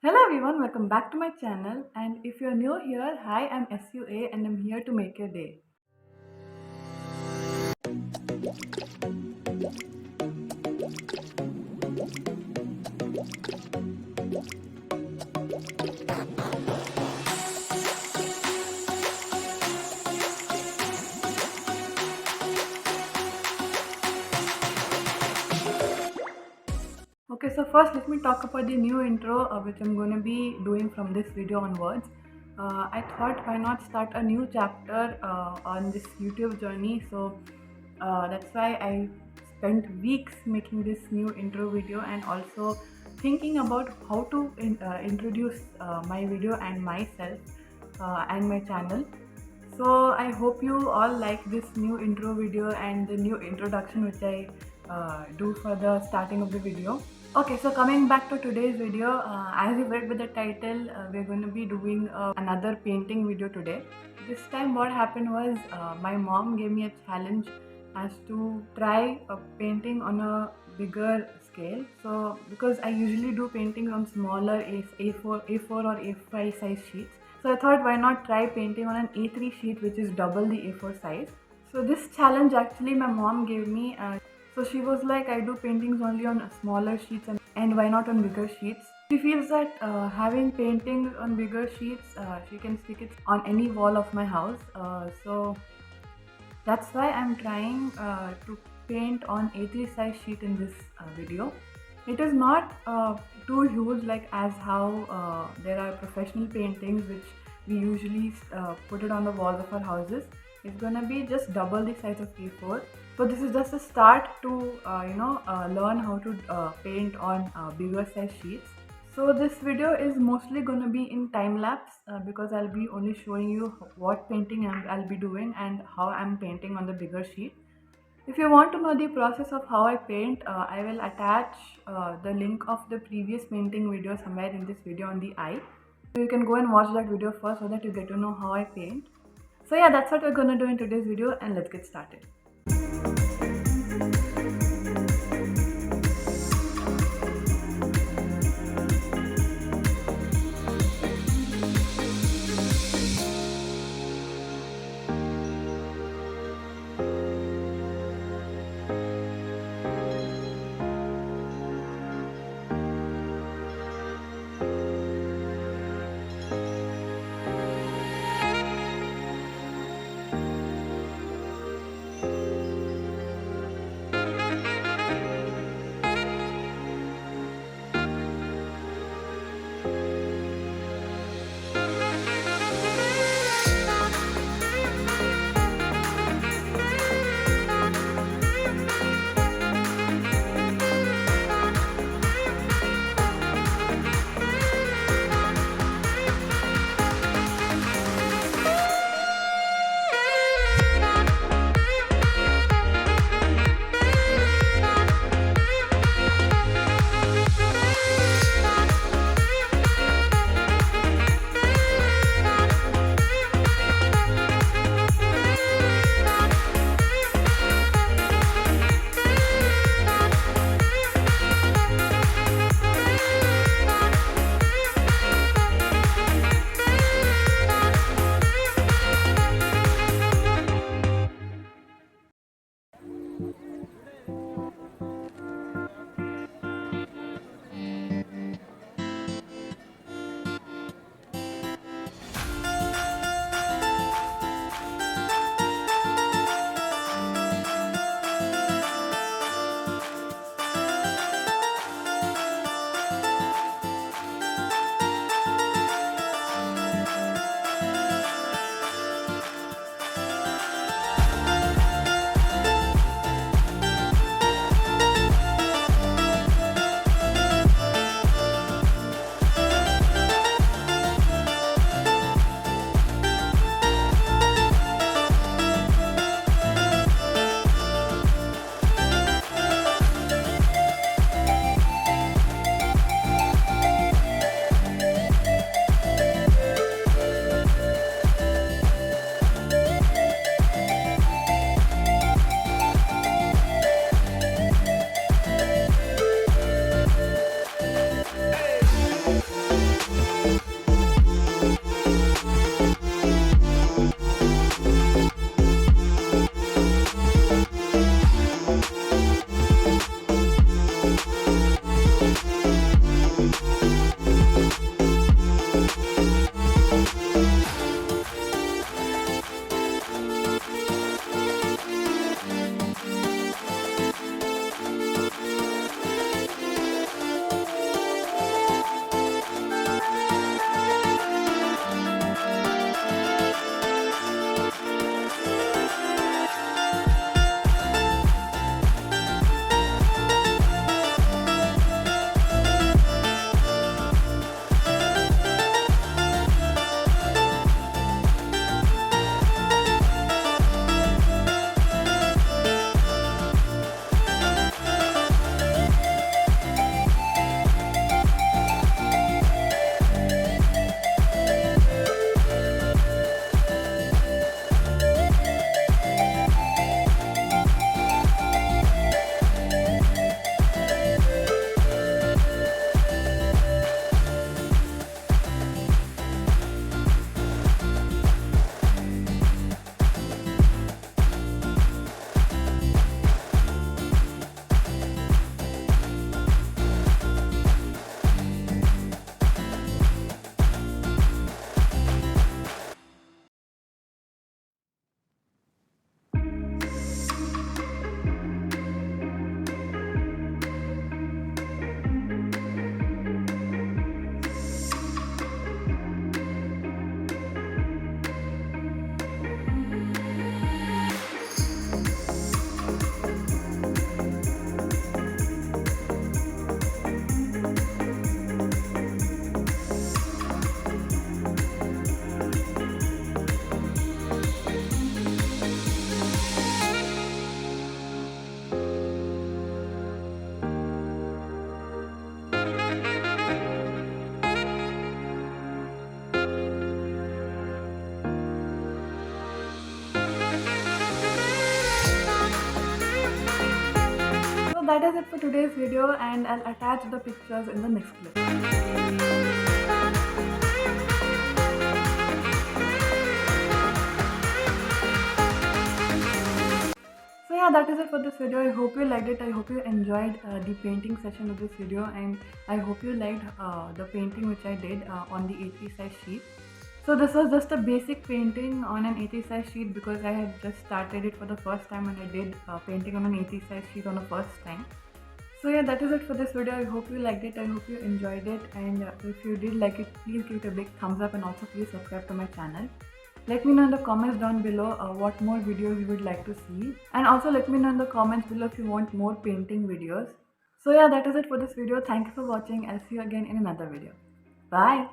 Hello everyone, welcome back to my channel. And if you're new here, hi, I'm SUA and I'm here to make your day. Okay, so first let me talk about the new intro which I'm going to be doing from this video onwards. I thought why not start a new chapter on this YouTube journey. So that's why I spent weeks making this new intro video and also thinking about how to introduce my video and myself and my channel. So I hope you all like this new intro video and the new introduction which I do for the starting of the video. Okay, so coming back to today's video, as you read with the title, we're going to be doing another painting video today. This time what happened was my mom gave me a challenge as to try painting on a bigger scale. So because I usually do paintings on smaller A4 or A5 size sheets. So I thought why not try painting on an A3 sheet which is double the A4 size. So this challenge actually my mom gave me. So she was like, I do paintings only on smaller sheets and why not on bigger sheets? She feels that having paintings on bigger sheets, she can stick it on any wall of my house. So that's why I'm trying to paint on A3 size sheet in this video. It is not too huge like as how there are professional paintings which we usually put it on the walls of our houses. It's gonna be just double the size of A4. So this is just a start to learn how to paint on bigger size sheets. So this video is mostly going to be in time lapse because I'll be only showing you what painting I'll be doing and how I'm painting on the bigger sheet. If you want to know the process of how I paint, I will attach the link of the previous painting video somewhere in this video on the eye. So you can go and watch that video first so that you get to know how I paint. So yeah, that's what we're going to do in today's video, and let's get started. today's video and I'll attach the pictures in the next clip. So yeah, that is it for this video. I hope you liked it. I hope you enjoyed the painting session of this video, and I hope you liked the painting which I did on the A3 size sheet. So this was just a basic painting on an A3 size sheet because I had just started it for the first time and I did painting on an A3 size sheet on the first time. So yeah, that is it for this video. I hope you liked it. I hope you enjoyed it, and if you did like it, please give it a big thumbs up and also please subscribe to my channel. Let me know in the comments down below what more videos you would like to see, and also let me know in the comments below if you want more painting videos. So yeah, that is it for this video. Thank you for watching. I'll see you again in another video. Bye.